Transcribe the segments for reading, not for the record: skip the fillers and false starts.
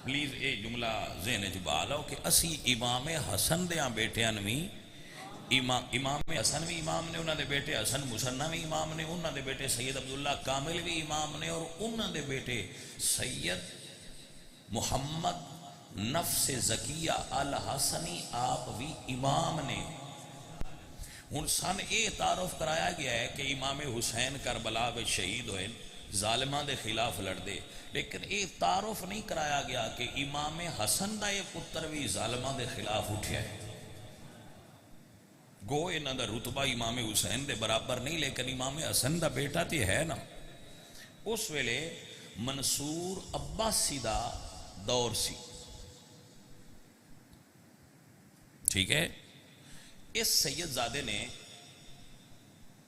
Plays a جملہ ذہن چ بہا لو کہ اسی امام حسن دیاں بیٹیاں بھی امام حسن بھی امام نے، انہوں دے بیٹے حسن مسنہ بھی امام نے، انہوں دے بیٹے سید عبداللہ کامل بھی امام نے، اور انہوں دے بیٹے سید محمد نفس زکیہ الحسنی آپ بھی امام نے۔ ہن سن اے تعارف کرایا گیا ہے کہ امام حسین کربلا وچ شہید ہوئے، ظالماں دے خلاف لڑ دے، لیکن اے تعارف نہیں کرایا گیا کہ امام حسن دا یہ پتر بھی ظالماں دے خلاف اٹھیا ہے۔ گو انہاں دا رتبہ امام حسین دے برابر نہیں، لیکن امام حسن دا بیٹا تے ہے نا۔ اس ویلے منصور عباسی دا دور سی، ٹھیک ہے۔ اس سید زادے نے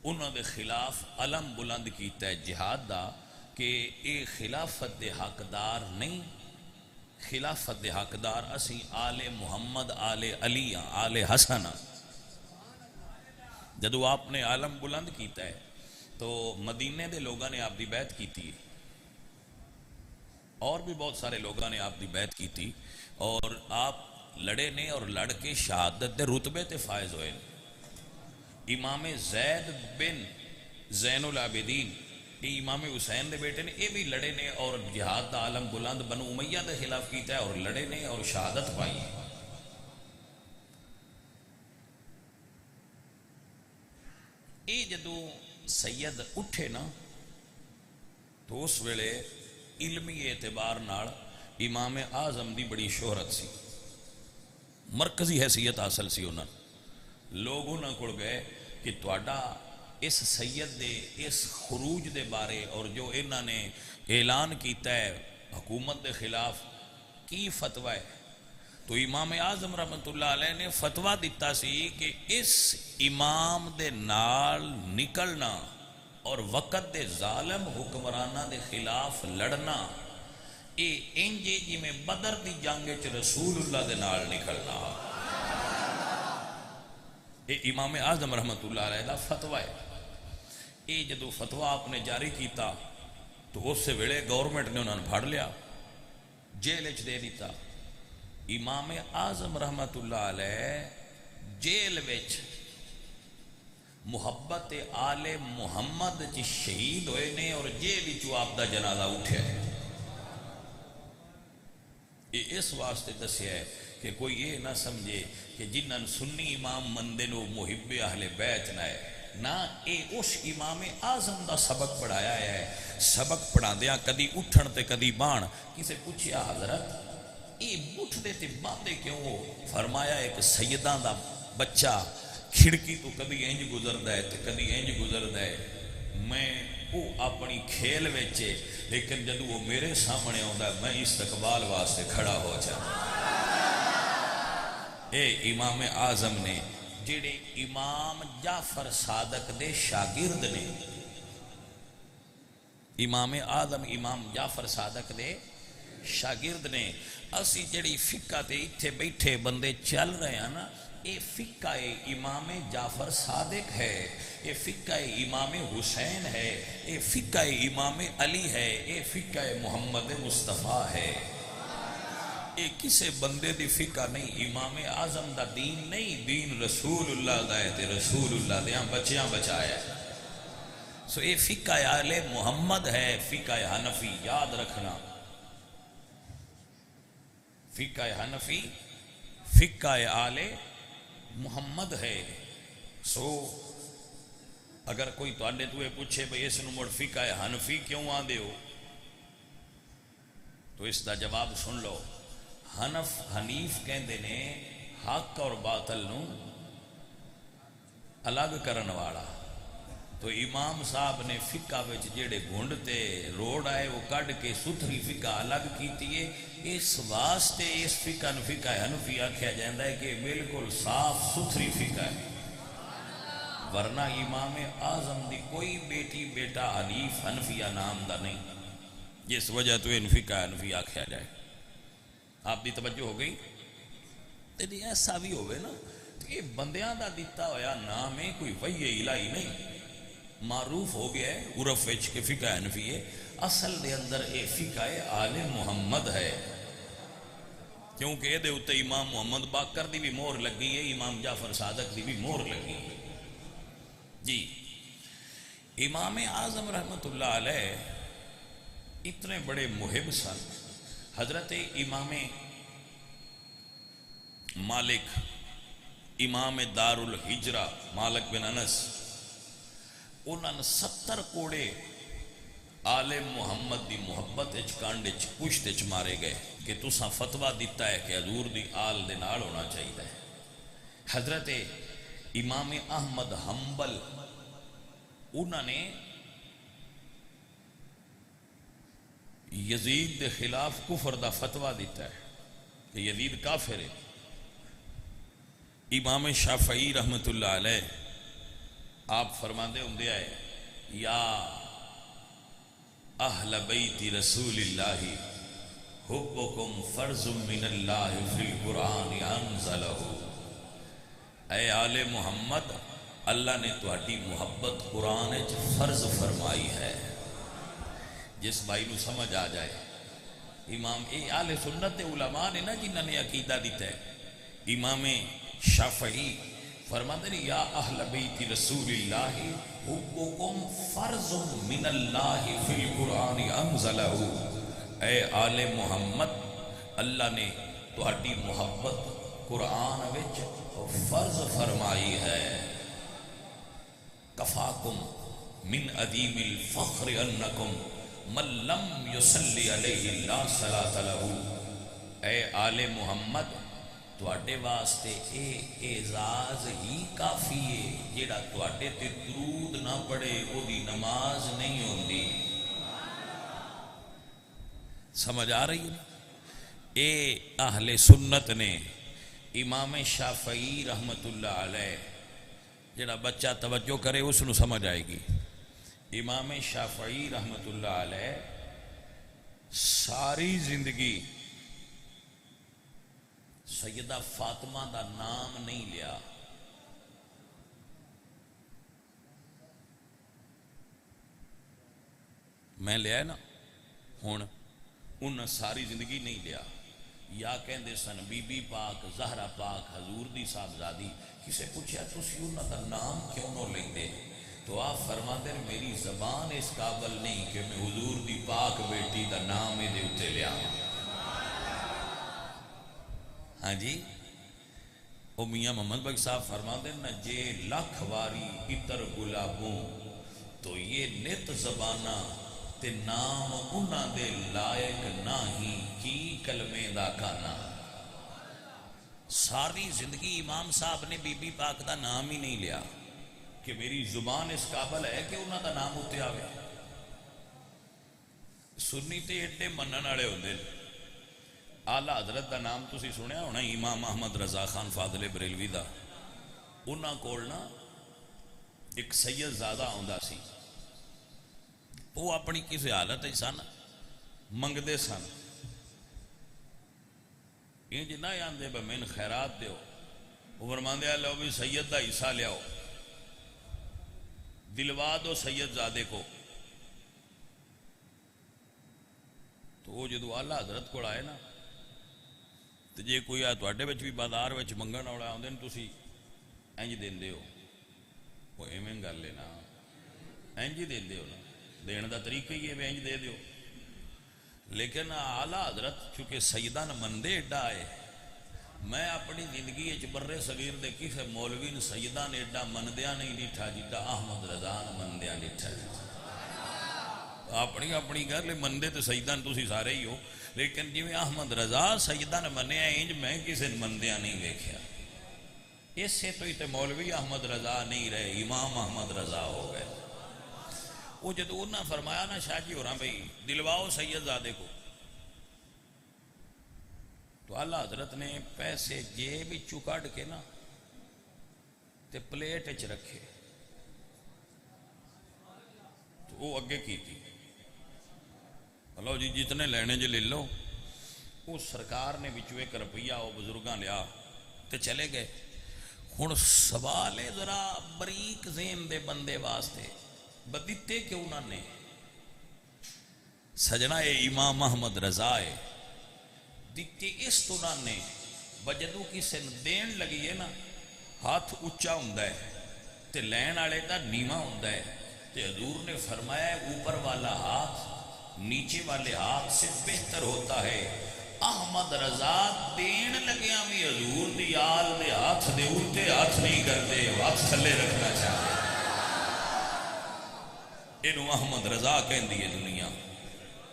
انہوں دے خلاف علم بلند کیتا ہے جہاد دا کہ اے خلافت دے حقدار نہیں، خلافت دے حقدار اسی آل محمد آل علی آل حسن۔ جدو آپ نے عالم بلند کیتا ہے تو مدینے دے لوگاں نے آپ دی بیعت کیتی ہے، اور بھی بہت سارے لوگاں نے آپ دی بیعت کیتی، اور آپ لڑے نے اور لڑ کے شہادت دے رتبے تے فائز ہوئے۔ امام زید بن زین العابدین یہ امام حسین دے بیٹے نے، یہ بھی لڑے نے اور جہاد دا عالم بلند بنو امیہ دے خلاف کیتا ہے، اور لڑے نے اور شہادت پائی ہے۔ یہ جدو سید اٹھے نا تو اس ویلے علمی اعتبار نال امام اعظم دی بڑی شہرت سی، مرکزی حیثیت حاصل سی انہوں نے۔ لوگ انہوں کو گئے کہ تواڈا اس سید دے اس خروج دے بارے اور جو انہوں نے اعلان کیتا ہے حکومت دے خلاف کی فتوی ہے؟ تو امام اعظم رحمت اللہ علیہ نے فتویٰ دیتا سی کہ اس امام دے نال نکلنا اور وقت دے ظالم حکمرانہ دے خلاف لڑنا اے انجے جی میں بدر دی جنگ چ رسول اللہ دے نال نکلنا۔ اے امام اعظم رحمت اللہ علیہ دا فتویٰ ہے۔ اے جدو فتویٰ آپ نے جاری کیتا تو اس سے ویلے گورنمنٹ نے انہوں نے پھاڑ لیا، جیل چ دے دیتا۔ امام اعظم رحمت اللہ علیہ جیل وچ محبت آل محمد چ شہید ہوئے نے، اور جیل چو آپ دا جنازہ اٹھیا ہے۔ یہ اس واسطے دسیا ہے کہ کوئی یہ نہ سمجھے کہ جنہاں سنی امام مندے نو محب اہل بیت نہ ہے، نہ اے اس امام اعظم دا سبق پڑھایا ہے۔ سبق پڑھا دیا کدی اٹھن تے کدی بان۔ کسے پوچھیا حضرت اے اٹھ دے تے باندے کیوں ہو؟ فرمایا ایک سیداں دا بچہ کھڑکی تو کدی انج گزردا ہے تے کدی انج گزردا ہے، میں وہ اپنی کھیل وچے، لیکن جدو وہ میرے سامنے آندا ہے میں استقبال واسطے کھڑا ہو جاتا۔ اے امام اعظم نے جڑے امام جعفر صادق دے شاگرد نے، امام اعظم امام جعفر صادق دے شاگرد نے، اسی جڑی فقہ تے اتھے بیٹھے بندے چل رہے ہیں نا، یہ فقہ امام جعفر صادق ہے، یہ فقہ امام حسین ہے، یہ فقہ امام علی ہے، یہ فقہ محمد مصطفیٰ ہے۔ یہ کسے بندے دی فقہ نہیں، امام اعظم دا دین نہیں، دین رسول اللہ دا ہے تے رسول اللہ دیاں بچیاں بچایا ہے۔ سو یہ فقہ آل محمد ہے، فقہ حنفی یاد رکھنا۔ فقہ حنفی فقہ آل محمد ہے۔ سو اگر کوئی تواڈے تو پوچھے بھئی اس نو مڑ فقہ حنفی کیوں آندے ہو، تو اس دا جواب سن لو۔ حنیف کہندے نے حق اور باطل نو الگ کرن والا، تو امام صاحب نے فقہ وچ جڑے گھنڈ تے روڑ آئے وہ کڈ کے ستھری فقہ الگ کیتی ہے۔ اس واسطے اس فقہ نو فقہ حنفی آکھیا جاندا ہے کہ بالکل صاف ستھری فقہ ہے، ورنہ امام اعظم دی کوئی بیٹی بیٹا حنیف حنفیہ نام دا نہیں، جس وجہ تو ان فقہ حنفی آکھیا جائے۔ آپ دی توجہ ہو گئی؟ تے ایسا بھی ہوئے نا کہ یہ بندیاں دا دیتا ہویا نام ہے، کوئی وحی الہی نہیں، معروف ہو گیا ہے عرف وچ کہ فقہ حنفی ہے، اصل دے اندر اے فقہ آل محمد ہے۔ کیونکہ یہ اتنے امام محمد باقر دی بھی مہر لگی ہے، امام جعفر صادق دی بھی مہر لگی ہے جی۔ امام اعظم رحمت اللہ علیہ اتنے بڑے محب سن، حضرت امام مالک امام دار الحجرہ مالک بن انس انہوں نے 70 کوڑے آل محمد دی محبت کانڈ پشت مارے گئے کہ تساں فتویٰ دیتا ہے کہ حضور دی آل دے نال ہونا چاہیے۔ حضرت امام احمد حنبل انہوں نے یزید دے خلاف کفر دا فتویٰ دیتا ہے کہ یزید کافر ہے۔ امام شافعی رحمت اللہ علیہ آپ فرماندے ہوندے آئے یا اہل بیت رسول اللہ حبکم فرض من اللہ فی القرآن انزلہ، اے آل محمد اللہ نے تہاڈی محبت قرآن وچ فرض فرمائی ہے۔ جس بھائی نو سمجھ آ جائے امام آل سنت علماء نے نا جنہوں نے عقیدہ دیتا ہے، امام شافعی فرماتے ہیں یا اہل بیت رسول اللہ حبکم فرض من اللہ فی القرآن انزلہ، اے آل محمد اللہ نے تہاڈی محبت قرآن وچ فرض فرمائی ہے۔ کفاکم من عدیم الفخر انکم من لم یصلی علیہ لا صلاۃ لہ، اے آل محمد تواڈے واسطے اے اعزاز ہی کافی ہے جیڑا تواڈے تے درود نہ پڑھے او دی نماز نہیں ہوندی۔ سمجھ آ رہی ہے؟ اے اہل سنت نے امام شافعی رحمت اللہ علیہ، جڑا بچہ توجہ کرے اس نو سمجھ آئے گی، امام شافعی رحمت اللہ علیہ ساری زندگی سیدہ فاطمہ دا نام نہیں لیا۔ میں لیا ہے نا ہون، انہیں ساری زندگی نہیں لیا، یا کہندے سن بی بی پاک زہرا پاک حضور دی صاحبزادی، کسے پوچھا تسی انہاں دا نام کیوں نہ لیندے؟ تو آپ فرماتے ہیں میری زبان اس قابل نہیں کہ میں حضور دی پاک بیٹی دا نام دے اتے لیا۔ ہاں جی، او میاں محمد بھائی صاحب فرماتے ہیں جے لاکھ واری عطر گلابوں تو یہ نت زبانہ تے نام انہاں دے لائق ناہی کی کلمے دا کانا۔ ساری زندگی امام صاحب نے بی بی پاک دا نام ہی نہیں لیا کہ میری زبان اس قابل ہے کہ انہاں دا نام اتے آوے۔ سنی تے ایڈے منن والے ہوندے، آلہ حضرت دا نام تسی سنیا ہونا امام احمد رضا خان فاضل بریلوی دا، انہاں کول نا ایک سید زادہ آندا سی، وہ اپنی کسی حالت سن منگدے سن، انج نہ آندے بے مین خیرات دیو، وہ فرماندے لو بھی سید دا حصہ لیاؤ، دلوا دو سید زادے کو۔ تو وہ جدو آلہ حضرت کو آئے نا تو جے کوئی آ تواڈے وچ بھی بازار وچ منگن والا آندے نے تسی انج دیندے ہو، وہ ایویں گل ہے نا، انج ہی دیندے ہو نا، دین دا طریقہ ہی ہے بھی انج دے دیو۔ لیکن اعلیٰ حضرت چونکہ سیدان مندے ایڈا آئے، میں اپنی زندگی برے صغیر دے کسے مولوی نے سیدان ایڈا مندیاں نہیں ڈٹھا جتا احمد رضا نے مندیاں ڈٹھا۔ اپنی اپنی گل مندے تو سیدان تسی سارے ہی ہو، لیکن جی میں احمد رضا سیدان منیا انج میں کسے مندیاں نہیں دیکھیا۔ اس سے تو تے مولوی احمد رضا نہیں رہے، امام احمد رضا ہو گئے۔ وہ جدو انہاں فرمایا نا شاہ جی ہو رہا بھئی دلواؤ سید زادے کو، تو اللہ حضرت نے پیسے جیب چکڑ کے نا تے پلیٹ اچ رکھے، تو وہ اگے کی تھی لو جی جتنے لینے جے لے لو۔ وہ سرکار نے بچو ایک روپیہ وہ بزرگاں لیا تے چلے گئے۔ ہن سوال ہے ذرا بریک ذہن دے بندے واسطے بدیتے کہ انہوں نے سجنا اے امام احمد رضا ہے دیتے اس طرح نے بجدو کسی نے دین لگی ہے نا ہاتھ اچا ہوندہ ہے تے لین آلے دا نیمہ ہوندہ ہے تے حضور نے فرمایا ہے اوپر والا ہاتھ نیچے والے ہاتھ سے بہتر ہوتا ہے احمد رضا دین لگیا بھی حضور دی آل دے ہاتھ دے اٹھتے ہاتھ نہیں کرتے ہاتھ تھلے رکھنا چاہتے انہوں احمد رضا کہن دیئے دنیا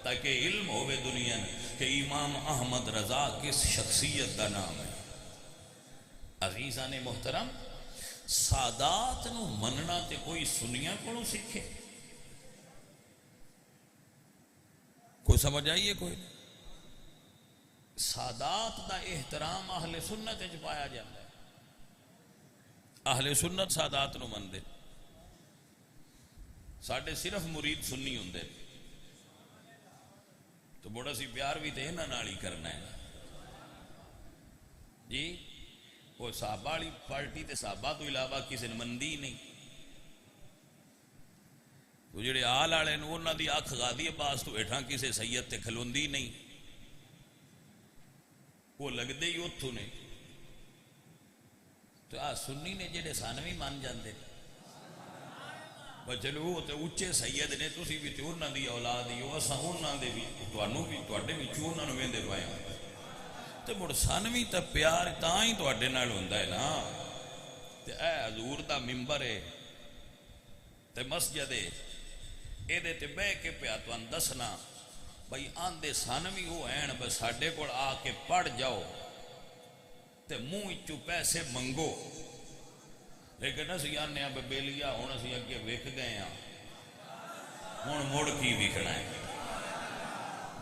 تاکہ علم ہوئے دنیا کہ امام احمد رضا کس شخصیت کا نام ہے عزیزان محترم سادات نو مننا تے کوئی سنیا کو سکھے کوئی سمجھ آئیے کوئی سادات دا احترام اہل سنت اچ پایا جاتا ہے اہل سنت سادات نو من دے ساڑھے صرف مرید سنی ہوں دے تو بڑا سی پیار بھی تے نہ نالی کرنا ہے جی وہ صحابہ والی پارٹی تے صحابہ تو علاوہ کسی نے مندی نہیں تو جڑے آل آلے نے انہاں دی آنکھ غادی عباس تو ایٹھاں کسی سید تے کھلوندی نہیں وہ لگ دے ہی اتھو نے تو سنی نے جڑے سانوی مان جاندے چلو تے اچے سید نے تسی بھی تے انہاں دی اولاد ہی اساں انہاں دے بھی تانوں بھی تواڈے بھی چوناں نوں ویندے پئے تے مڑ سانوی تے پیار تاں ہی تواڈے نال ہوندا ہے نا تے اے حضور دا منبر ہے تے مسجد ہے اے دے تے بیٹھ کے پیا تواں دسنا بھئی آندے سانوی ہو ہیں بس ساڈے کول آ کے پڑھ جاؤ تے منہ وچوں پیسے منگو لیکن اسی آنے آپ بیلیا ہوں اسی اگے ویک گئے ہیں ہوں مڑ کی وکنا ہے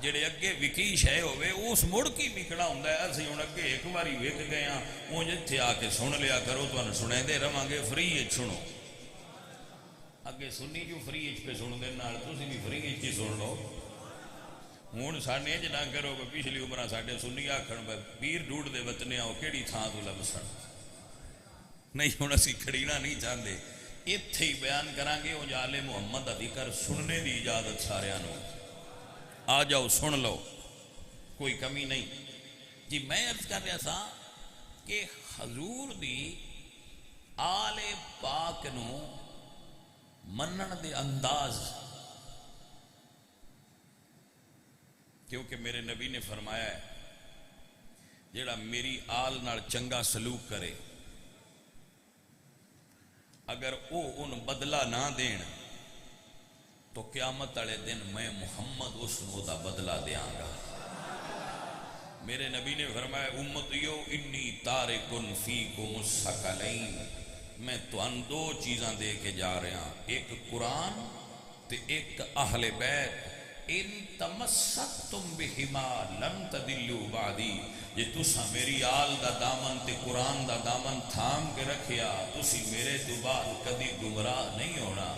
جڑے اگے وکیش ہے ہوئے اس مڑ کی وکنا ہوں اسی ہوں اگے ایک باری ویک گئے ہیں وہ جتھے آ کے سن لیا کرو تو سنے دے رہاں گے فری سنو اگے سنی جو فری پہ سن دے نال تسی بھی فری ہی سن لو ہوں سانے نہ کرو پچھلی عمرہ ساڈے سنی آکھن پیر ڈوڑ دے وطنے آؤ کیڑی تھان تو لبسن نہیں ہوں اسی کھڑینا نہیں چاہتے اتھے ہی بیان کریں گے وہ جالے محمد ذکر سننے دی اجازت سارے آ جاؤ سن لو کوئی کمی نہیں جی میں عرض کر رہا تھا کہ حضور دی آل پاک نو منن دے انداز کیونکہ میرے نبی نے فرمایا ہے جیڑا میری آل نال چنگا سلوک کرے اگر او ان بدلہ نہ دین تو قیامت والے دن میں محمد اس نو دا بدلہ دیاں گا میرے نبی نے فرمایا امتیو انی تارکن فیکم الثقلین میں تو ان دو چیزاں دے کے جا رہا ہوں ایک قرآن تے ایک اہل بیت ان تمسکتم بہما لن تدلوا بعدی یہ تسا میری آل دا دامن تے قرآن دا دامن تھام کے رکھیا تسی میرے تو بعد کدی گمراہ نہیں ہونا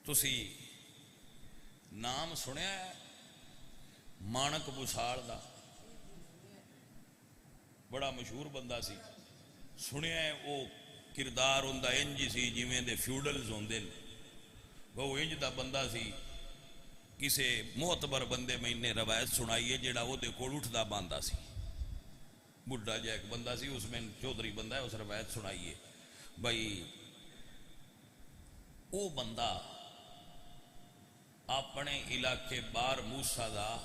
تسی نام سنیا ہے مانک بساڑ دا بڑا مشہور بندہ سی سنیا ہے وہ کردار ہوندہ انج سی جویں دے فیوڈلز ہوندے وہ انج دا بندہ سی کسے معتبر بندے میں انہیں روایت سنائی ہے جیڑا وہ دے کول اٹھدا باندھا سی بڈھا جا ایک بندہ سی اس میں چودھری بندہ ہے اس روایت سنائی ہے بھائی وہ بندہ اپنے علاقے بار موسیٰ دا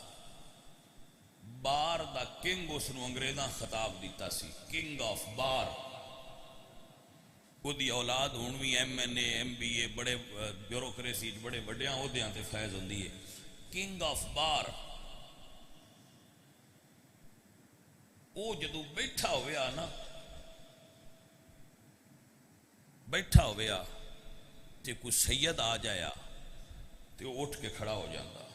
بار دا کنگ اس نو انگریزاں خطاب دیتا سی کنگ آف بار وہ دی اولاد ہونوی M N A M B A بڑے بیوروکریسی بڑے بڑیاں عہدیاں تے فیض ہوندی ہے کنگ آف بار وہ جدو بیٹھا ہویا نا بیٹھا ہویا تے کوئی سید آ جایا تے وہ اٹھ کے کھڑا ہو جاندہ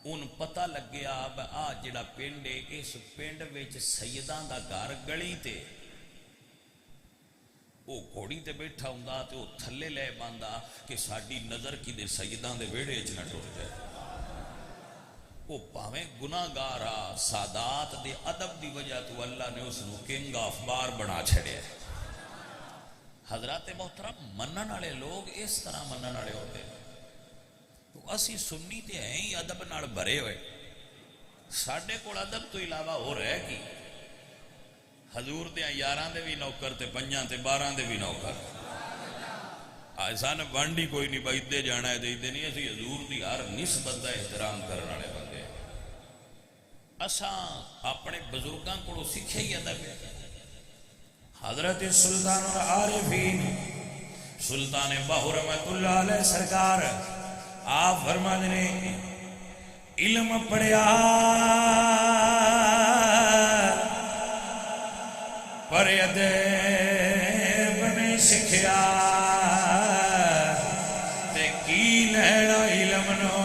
ان پتہ لگ گیا اب آ جڑا پنڈ ہے اس پنڈ وچ سیدان دا گھر گلی تے وہ گھوڑی تے بیٹھا ہوندا تے وہ تھلے لے باندھا کہ ساڈی نظر کی دے سیدان دے ویڑے وچ نہ ٹر جائے وہ پاویں گناہگار آ سادات دے ادب دی وجہ تو اللہ نے اس نو کنگ آف بار بنا چھڑیا ہے حضرات محترم منن والے لوگ اس طرح منن والے ہوتے تو اسی سنی تے ہیں ہی ادب نال بھرے ہوئے، ساڈے کول ادب تو علاوہ ہو رہا ہے کی؟ حضور دیاں 11 دے بھی نوکر تے 5 تے 12 دے بھی نوکر، سن بانڈی کوئی نہیں بھائی ادے جانا ہے ادے نہیں، اسی حضور دی ہر نسبت کا احترام کرنے والے بندے، اساں اپنے بزرگاں کو سیکھے ہی ادب ہے۔ حضرت سلطان العارفین سلطان باہو رحمۃ اللہ علیہ سرکار آپ فرماتے نے علم پڑھیا پر ادب نہیں سکھیا تے کی لینا علم نو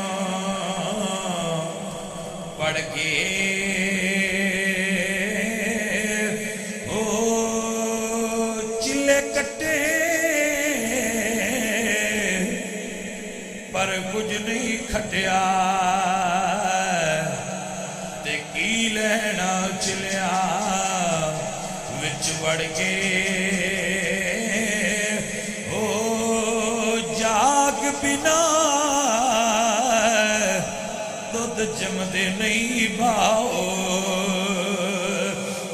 پڑھ کے کچھ نہیں کھٹیا تے کی لینا چلیا وچ وڑ کے او جاگ بنا دودھ جمدے نہیں باؤ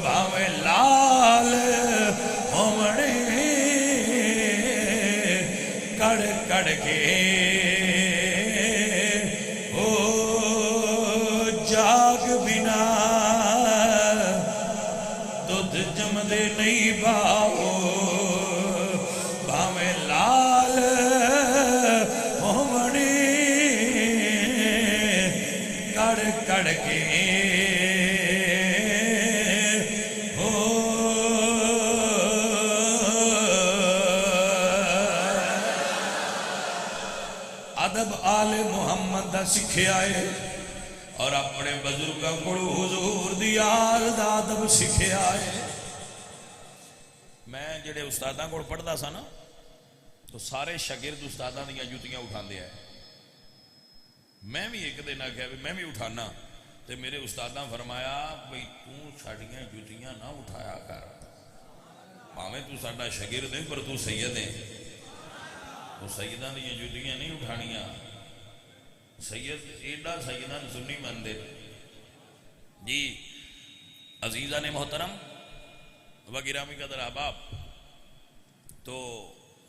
باویں لال ہومڑے کڑ کڑ کے نہیں باؤ باویں لال ہومڑی کڑ کڑ کے ادب آل محمد دا سکھیا ہے اور اپنے بزرگاں کو حضور دی آل دا ادب سکھیا ہے۔ میں جڑے استاداں کو پڑھتا سا نا تو سارے شاگرد استاداں دیا جوتیاں اٹھا دیا ہے، میں بھی ایک دن آخیا بھی میں بھی اٹھانا تے میرے استاداں فرمایا بھئی تو ساڑیاں جوتیاں نہ اٹھایا کر، پاویں تو ساڈا شاگرد ہے پر تو سید ہے، تو سیداں دیا جوتیاں نہیں اٹھانیاں، سید ایڈا سیداں سنی مندے جی۔ عزیزان محترم و گرامی قدر احباب، تو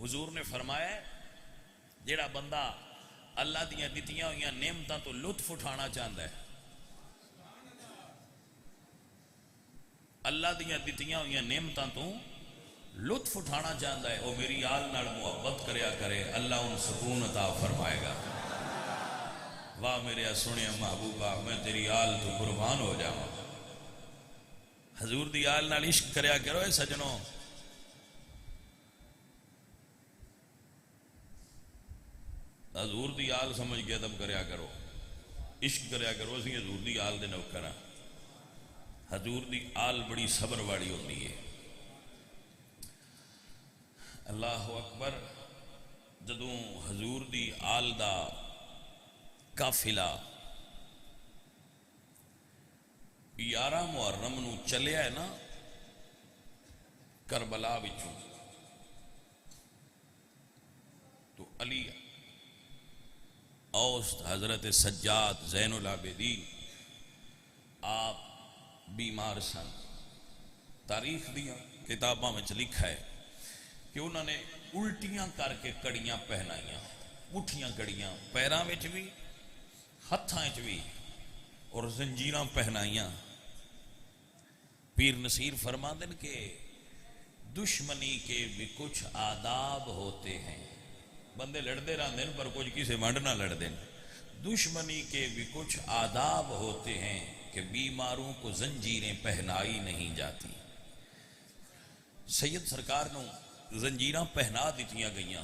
حضور نے فرمایا جیڑا بندہ اللہ دیاں دتیاں ہوئیاں نعمتاں تو لطف اٹھانا چاہتا ہے، اللہ دیاں دتیاں ہوئیاں نعمتاں تو لطف اٹھانا چاہتا ہے، وہ میری آل نال محبت کریا کرے، اللہ ان سکون عطا فرمائے گا۔ واہ میرے سنیا محبوبہ میں تیری آل تو قربان ہو جاؤں، حضور دی آل نال عشق کریا کرو اے سجنوں، حضور دی آل سمجھ کے ادب کریا کرو، عشق کریا کرو، اسی حضور دی آل دے نوکر ہاں، حضور دی آل بڑی صبر والی ہوتی ہے۔ اللہ اکبر، جدوں حضور دی آل دا قافلہ 11 محرم نو چلیا ہے نا کربلا وچوں، تو علی اوسط حضرت سجاد زین العابدین آپ بیمار سن، تاریخ دیا کتاباں میں لکھا ہے کہ انہوں نے الٹیاں کر کے کڑیاں پہنائیاں، مٹھیاں کڑیاں پیراں وچ بھی ہتھاں وچ بھی اور زنجیراں پہنائیاں۔ پیر نصیر فرماتے ہیں کہ دشمنی کے بھی کچھ آداب ہوتے ہیں، بندے لڑتے رہتے ہیں پر کچھ کسی منڈ نہ لڑتے ہیں، دشمنی کے بھی کچھ آداب ہوتے ہیں کہ بیماروں کو زنجیریں پہنائی نہیں جاتی۔ سید سرکار نو زنجیراں پہنا دیتیاں گئیاں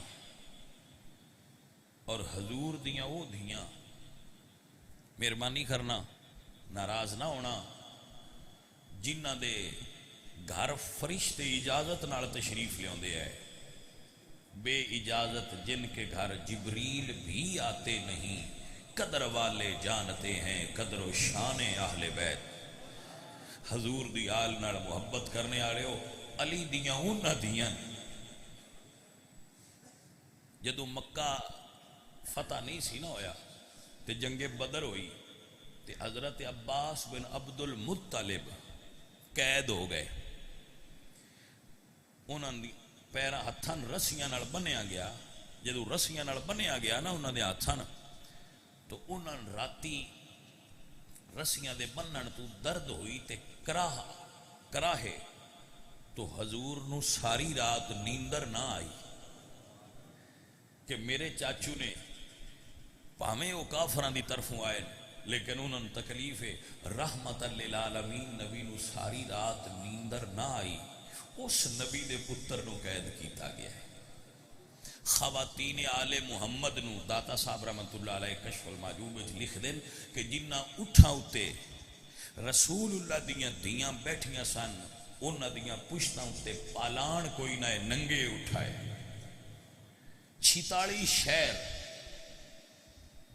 اور حضور دیاں وہ دیاں مہربانی کرنا ناراض نہ ہونا، جنہ دے گھر فرشتے اجازت نال تشریف لے آندے ہیں، بے اجازت جن کے گھر جبریل بھی آتے نہیں، قدر والے جانتے ہیں قدر و شان اہل بیت۔ حضور دی آل نال محبت کرنے آ رہے ہو، علی دیاں انہاں دیاں جدو مکہ فتح نہیں سی نہ ہویا، تے جنگ بدر ہوئی تے حضرت عباس بن عبد المطلب قید ہو گئے. انہوں نے پیرا ہاتھاں رسیاں نال بنیا گیا. جدو رسیاں نال بنیا گیا نا انہوں نے ہاتھاں تو انہوں نے راتی رسیاں دے بنن تو درد ہوئی تے کراہے تو حضور نو ساری رات نیندر نہ آئی کہ میرے چاچو نے پاویں وہ کافراں دی طرفوں آئے لیکن انہوں نے تکلیف ہے رحمت للعالمین نبی نو ساری رات نیندر نہ آئی. اس نبی دے پتر نو قید کیتا گیا ہے. خواتین آل محمد نو داتا صاحب رحمت اللہ علیہ کشف المعجوب وچ لکھ دین کہ جنہ اٹھاں اتے رسول اللہ دیاں دیاں بیٹھیاں سن انہاں دیاں پشتاں اتے پالان کوئی نہ ننگے اٹھائے. 46 شہر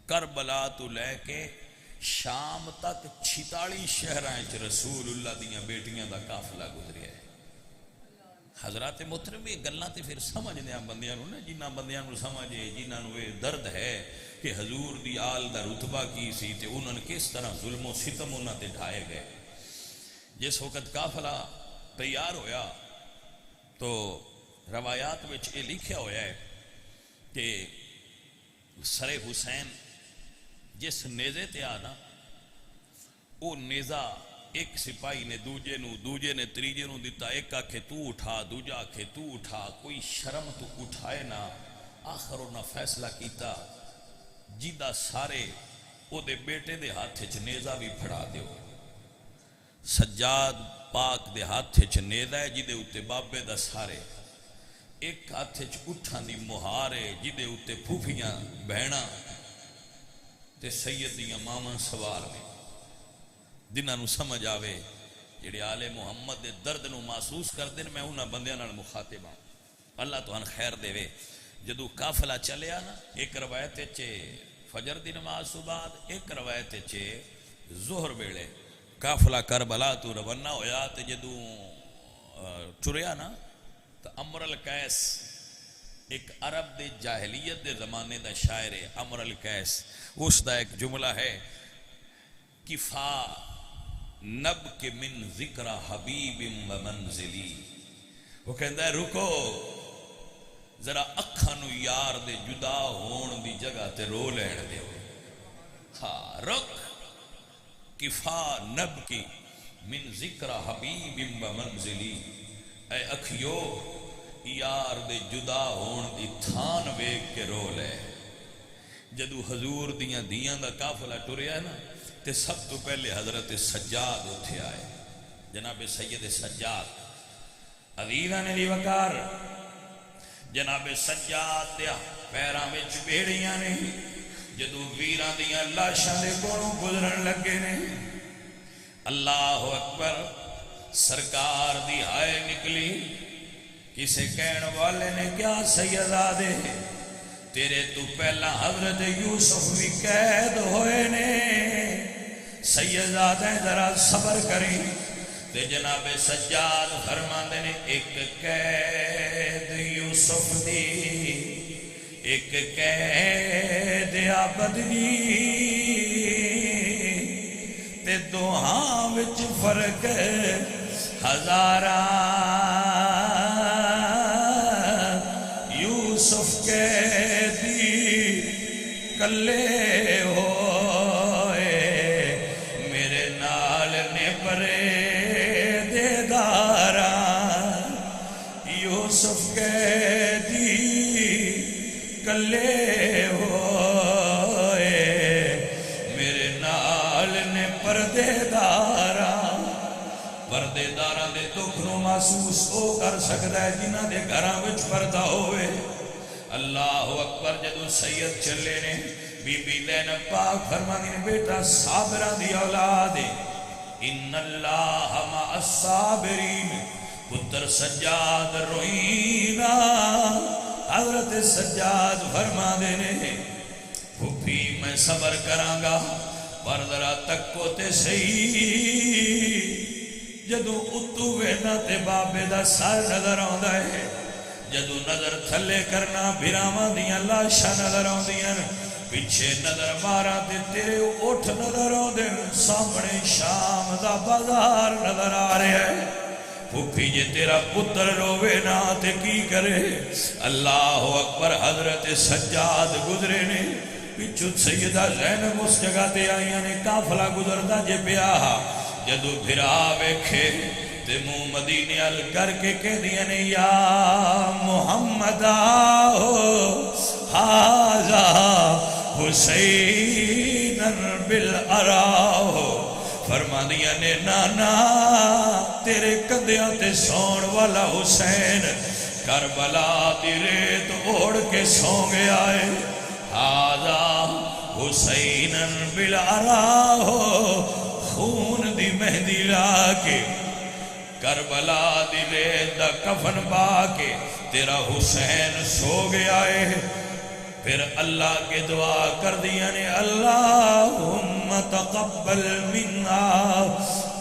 کربلا تو لے کے شام تک 46 شہرائیں رسول اللہ دیاں بیٹیاں دا قافلہ گزریا ہے. حضرات محترم یہ گلاں تے پھر سمجھ دیا بندیاں نو نا جنہ بندیاں نو سمجھے جنہ نو یہ درد ہے کہ حضور دی آل دا رتبہ کی سی تے انہوں نے کس طرح ظلم و ستم انہوں تے ڈھائے گئے. جس وقت قافلہ تیار ہویا تو روایات وچ یہ لکھیا ہویا ہے کہ سر حسین جس نیزے تے آنا وہ نیزہ ایک سپاہی نے دوجے نے تریجے نو دیتا. ایک آکھے تو اٹھا دوجا آکھے تو اٹھا کوئی شرم تو اٹھائے نہ. آخر انہاں فیصلہ کیتا جیدہ سارے او دے بیٹے دے ہاتھ چ نیزہ بھی پھڑا دیو. سجاد پاک دے ہاتھ چ نیزہ ہے جیدے اتے بابے دا سارے. ایک ہاتھ چ اٹھان دی مہارے جیدے اتے پھوپھیاں بہنا تے سید دیاں ماما سوار نے. جنہاں نو سمجھ آوے جڑے آل محمد دے درد نو محسوس کر دین میں انہاں بندیاں نال مخاطب ہاں. اللہ تو ان خیر دے وے. جدو قافلہ چلیا نا ایک روایت چے فجر دی نماز تو بعد ایک روایت چے ظہر ویلے قافلہ کربلا تو روانہ ہویا تے جدو ٹریا نا تو امر القیس ایک عرب دے جاہلیت دے زمانے دا شاعر ہے امر القیس. اس دا ایک جملہ ہے کفا نب کے من ذکر حبیب و منزلی. وہ کہندا ہے رکو ذرا اکھاں نو یار دے جدا ہون دی جگہ تے رو لین دے. ہاں رک کفا نب کی من ذکر حبیب و منزلی. اے اکھیو یار دے جدا ہون دی تھان ویکھ کے رو لے. جدو حضور دیاں دا قافلہ ٹریا نا تے سب تو پہلے حضرت سجاد اٹھے آئے. جناب سید سجاد عزیزاں نے وقار جناب سجاد دیا پیراں وچ بیڑیاں نے جدو ویراں دیاں لاشاں دے کولوں گزرن لگے نے. اللہ اکبر سرکار دی ہائے نکلی. کسے کہن والے نے کیا سیدزادے تیرے تو پہلا حضرت یوسف بھی قید ہوئے نے. سیدزادے ذرا صبر کریں. تے جناب سجاد فرماندے نے ایک قید یوسف دی ایک قید عبد دی تے دوہاں وچ فرق ہزاراں. یوسف قیدی کلے ہوئے میرے نال نے پرے دے دارا. یوسف قیدی کلے ہوئے میرے نال نے پردے دارا. پردے داراں دے دکھ نو محسوس ہو کر سکتا ہے جنہاں دے گھراں وچ پردہ ہوئے. اللہ اکبر جدو سید چلے نے بی بی زینب پاک فرماندی نے بیٹا صابرہ دی اولاد ان اللہ مع الصابرین. پتر سجاد روئینا. حضرت سجاد فرما دے نے پھوپھی میں صبر کرانگا پر ذرا تکو تے صحیح. جدو اتو وینا تے بابے دا سر نظر آندا ہے. جدو نظر تھلے کرنا بھراواں دیاں لاشاں نظر آندیاں پیچھے نظر مارا تے تیرے اٹھ نظر آدے سامنے شام دا بازار نظر آ رہا ہے پھوپھی جے تیرا پتر روے نا تے کی کرے اللہ اکبر حضرت سجاد گزرے نے پچھو سیدہ زینب اس جگہ تے آئیاں نے کافلہ گزردا جے پیا جدو بھرا ویکھے تے منہ مدینے ال کر کے کہہ دیا نے یا محمد آہو حاضا حسین بالعراہو فرما دیا نے نانا تیرے کندیاں تے سون والا حسین کربلا دی ریت اوڑ کے سو گیا ہے حاضا حسین بالعراہو خون دی مہندی لا کے کربلا دی ریت دا کفن با کے تیرا حسین سو گیا ہے پھر اللہ کے دعا کر دیا نے اللہم تقبل منا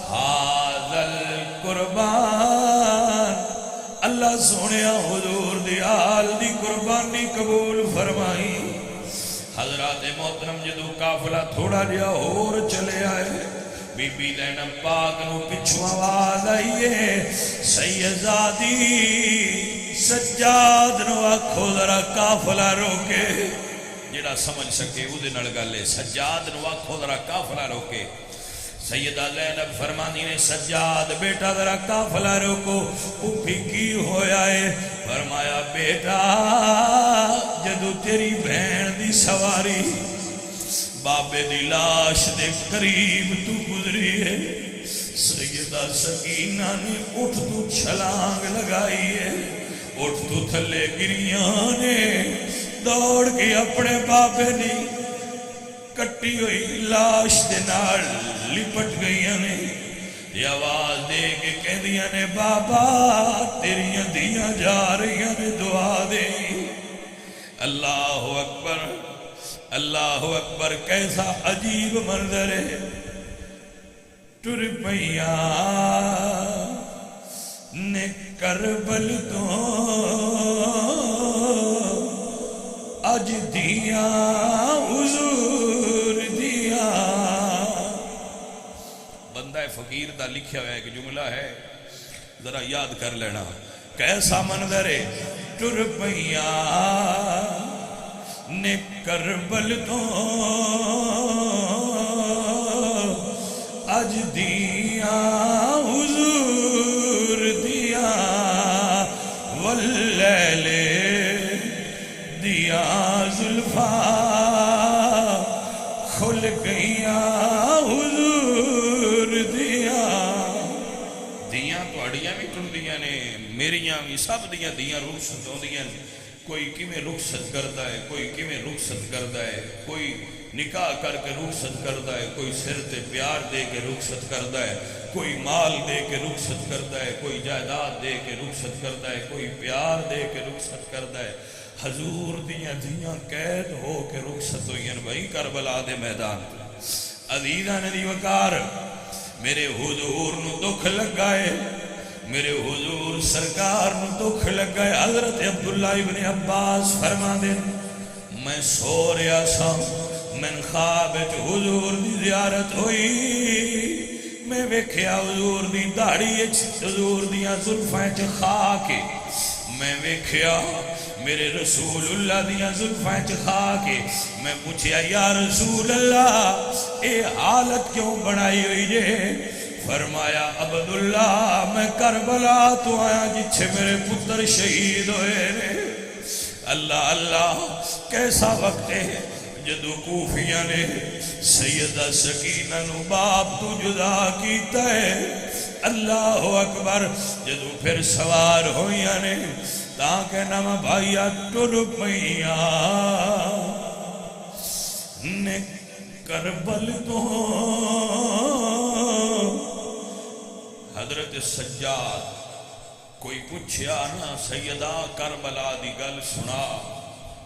ھذا القربان اللہ سونیا حضور دی آل دی قربانی قبول فرمائی حضرات محترم جدو قافلہ تھوڑا لیا اور چلے آئے بی بی زینب پاک نو پچھو آواز آئیے سیدزادی سجاد نو آکھو ذرا قافلہ روکے جڑا سمجھ سکے او دے نال گل ہے سجاد نو آکھو ذرا قافلہ روکے سیدہ زینب فرمانی نے سجاد بیٹا ذرا قافلہ روکو پھوپھی کی ہویا ہے فرمایا بیٹا جدو تیری بہن دی سواری بابے دی لاش دے قریب تو گزری ہے سیدہ سکینہ نے اٹھ تو چھلانگ لگائی ہے اٹھ تو تھلے گریاں نے دوڑ کے اپنے بابے دی کٹی ہوئی لاش دے نال لپٹ گئی نے یہ آواز دے کے کہہ دیا نے بابا تیریاں دیاں جا رہی نے دعا دے اللہ اکبر اللہ اکبر کیسا عجیب منظر ہے ٹر پیا نے کربل تو اج دیا حضور دیا بندہ فقیر دا لکھیا ہوا ہے کہ جملہ ہے ذرا یاد کر لینا کیسا منظر ہے ٹر پیا نے کربل تو اج دیا حضور دیا واللیل دیا زلفا کھل گیا حضور دیا دیاں تو اڑیاں بھی ٹر دیا نے میریاں بھی سب دیاں دیاں رخصت ہو دیا کوئی کیویں رخصت کرتا ہے کوئی کیویں رخصت کرتا ہے کوئی نکاح کر کے رخصت کرتا ہے کوئی سر تے پیار دے کے رخصت کرتا ہے کوئی مال دے کے رخصت کرتا ہے کوئی جائیداد دے کے رخصت کرتا ہے کوئی پیار دے کے رخصت کرتا ہے حضور دیاں دیاں قید ہو کے رخصت ہوئی بھائی کربلا دے میدان عزیزاں نے دی وقار میرے حضور نو دکھ لگائے میرے حضور سرکار نو دکھ لگائے حضرت عبداللہ ابن عباس فرما دے میں سو رہا سا میں خواب حضور دی زیارت ہوئی میں ویکھیا حضور دی داڑھی حضور دیاں زلفاں چ خاک میں ویکھیا میرے رسول اللہ دیاں زلفاں چ خاک میں پوچھیا یا رسول اللہ اے حالت کیوں بنائی ہوئی ہے فرمایا عبداللہ میں کربلا تو آیا جچھے میرے پتر شہید ہوئے نے اللہ اللہ کیسا وقت ہے جدو کوفیاں نے سیدہ سکینہ نو باپ تو جدا کیتا ہے اللہ اکبر جدو پھر سوار ہوئیاں نے تاکہ نام بھائیا ٹر پئیاں نے کربل تو حضرت سجاد کوئی پوچھیا نا سیدہ کربلا دی گل سنا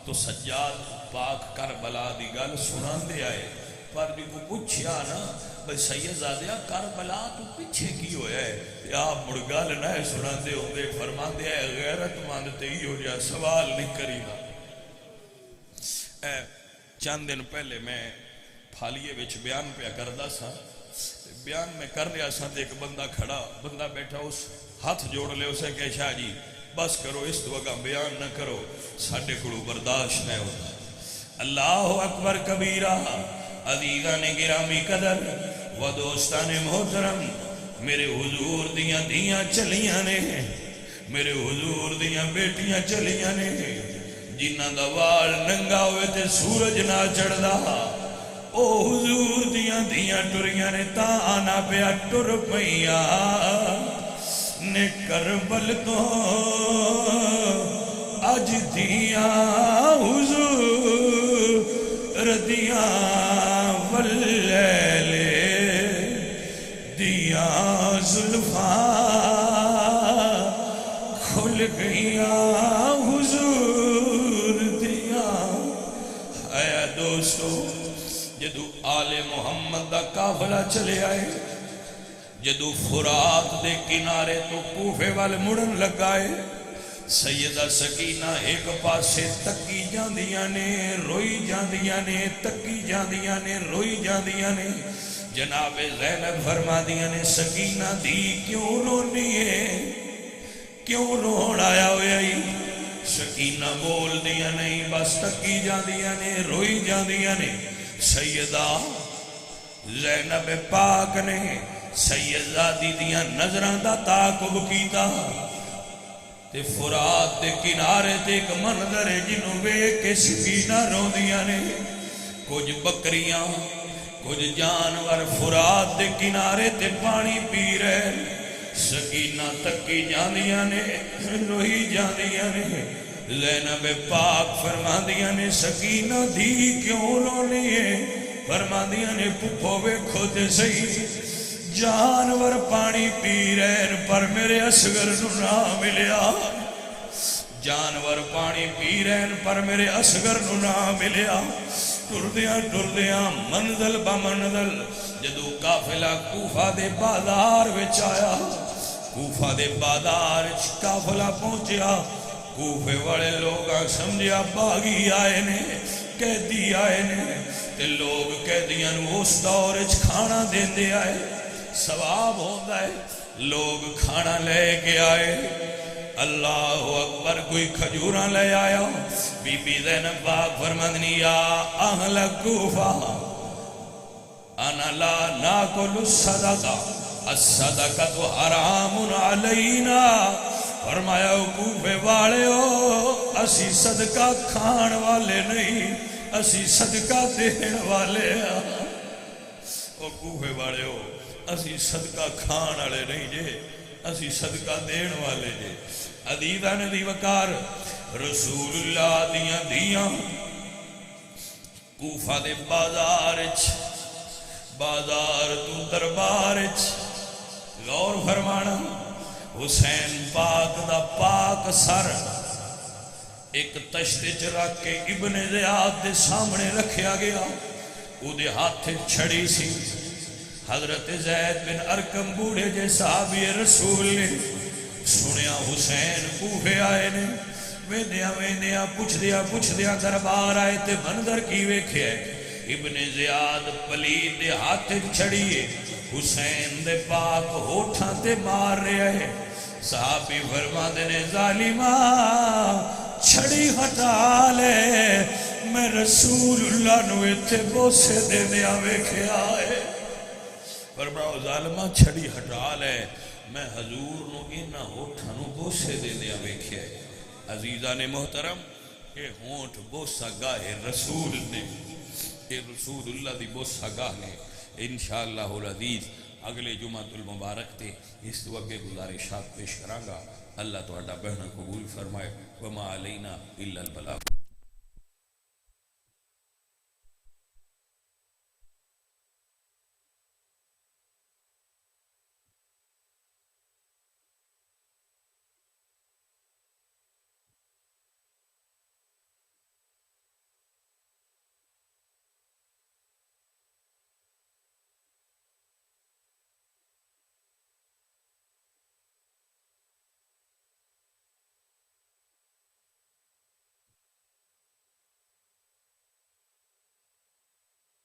تو سجاد پاک کربلا دی گل سنا دے آئے پر بھی کو پوچھیا نا بھئی سیدزادیا کربلا تو پیچھے کی ہویا ہے یا مڑ گل نہ سنا دے ہوں دے فرما دے آئے غیرت ماندتے ہی ہو جا سوال نہیں کری نا چند دن پہلے میں پھالیے وچ بیان پہ کردا سا، بیان میں کر رہا سا تے ایک بندہ بیٹھا، اس ہاتھ جوڑ لے، اسے کہ شاہ جی بس کرو، اس تو اگا بیان نہ کرو، ساڈے کولوں برداشت نہیں ہوتا۔ اللہ اکبر کبیرہ۔ عزیزان گرامی قدر و دوستان محترم، میرے حضور دیاں دیاں چلیاں نے، میرے حضور دیاں بیٹیاں چلیاں نے، جنہاں دا وال ننگا ہوئے تے سورج نہ چڑھدا، او حضور دیاں دیاں ٹریاں نے، تا آنا پیا ٹر پئیاں نے کربل تو اج دیاں حضور دیاں واللیل دیاں زلفاں کھل گئیاں حضور دیاں۔ اے دوستو، جدو آل محمد دا قافلہ چلے آئے، جدو فرات دے کنارے تو کوفے والے مڑن لگائے، سیدہ سکینہ ایک پاسے تکی جاندیاں نے، روئی جاندیاں نے، تکی جاندیاں نے، روئی جاندیاں نے۔ جناب زینب فرما دیاں نے، سکینہ دی کیوں رونی ہے، کیوں رون آیا ہوئی؟ سکینہ بول دیا نہیں، بس تکی جاندیاں نے، روئی جاندیاں نے۔ سیدہ زینب پاک نے سیدہ دی دیاں نظران دا تعاقب کیتا، تے فرات دے کنارے تے ایک منظر ہے جنہوں بے کے سکینہ رو دیا نے۔ کچھ بکریاں کچھ جانور فرات دے کنارے تے پانی پی رہے، سکینہ تکی جاندیاں نے، روئی جاندیاں نے۔ زینب پاک فرما دیا نے، سکینہ دی کیوں رونی ہے؟ فرما دیا نے، پپھو ویکھو تے صحیح، جانور پانی پی رہے پر میرے اصغر نو نہ ملیا، جانور پانی پی رہے پر میرے اصغر نو نہ ملیا۔ ٹردیاں منزل با منزل جدو قافلہ کوفہ دے بازار وچ آیا، کوفہ دے بازار وچ قافلہ پہنچیا، کوفے والے لوگ سمجھیا باغی آئے نے، قیدی آئے نے، تے لوگ قیدیاں نو اس دور وچ کھانا دیندے آئے، ثواب ہوتا ہے، لوگ کھانا لے کے آئے۔ اللہ اکبر، کوئی کھجوراں لے آیا، بی بی زینب پاک فرماندنی، یا اہل کوفہ انا لا ناکل الصدقہ، الصدقۃ حرام علینا۔ فرمایا کوفے والے ہو، اسی صدقہ کھان والے نہیں، اسی صدقہ دین والے ہیں۔ او کوفے والے ہو، اسی صدقہ کھان والے نہیں جے، اسی صدقہ دین والے جے۔ عزیزان دی وقار، رسول اللہ دیاں دیاں کوفہ دے بازار تو دربار، غور فرمانا، حسین پاک دا پاک سر ایک تشتے چ رکھ کے ابن زیاد دے سامنے رکھیا گیا، او دے ہاتھ چھڑی سی۔ حضرت زید بن ارکم بوڑھے جے صحابی رسول نے سنیا حسین کوفے آئے نے، ویندیاں پوچھ دیا دربار آئے تے منظر کی ویکھے، ابن زیاد پلید دے ہاتھ چھڑیے، حسین دے پاک ہوٹھاں تے مار رہے ہیں۔ صحابی فرما دینے، ظالمہ چھڑی ہٹا لے، میں رسول اللہ نو ایتھے بوسے دے دیا ویکھے آئے۔ فرماؤ ظالمہ چھڑی ہٹا لے، میں حضور نو اینا ہوٹھاں نو بوسے دے دیا ویکھے آئے۔ عزیزان محترم، یہ ہونٹ بوسا گاہ رسول نے، یہ رسول اللہ دی بوسا گاہ نے۔ انشاءاللہ العزیز اگلے جمعہ المبارک تے اس تو اگے گزارشات پیش کرانگا۔ اللہ تو اڈا بہنا قبول فرمائے۔ وما علینا الا البلاغ۔